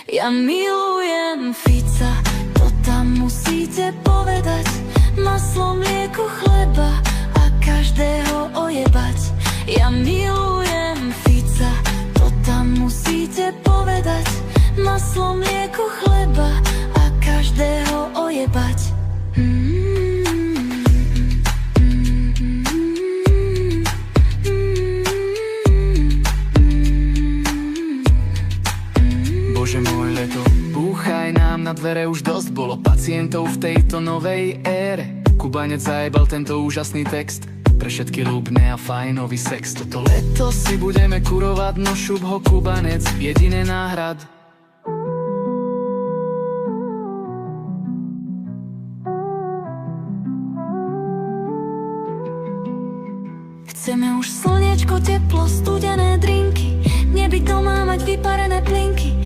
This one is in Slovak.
Ja milujem Fica, to tam musíte povedať. Maslo, mlieko, chleba a každého ojebať. Ja milujem Fica, to tam musíte povedať. Maslo, mlieko, chleba a každého ojebať. Bože môj, leto, búchaj nám na dvere, už dosť bolo pacientov v tejto novej ére. Kubanec zajebal tento úžasný text pre všetky ľúbne a fajnový sex. Toto leto si budeme kurovať, no šup ho Kubanec, jediné náhrad. Chceme už slniečko, teplo, studené drinky, nebyť doma, mať vyparené plinky.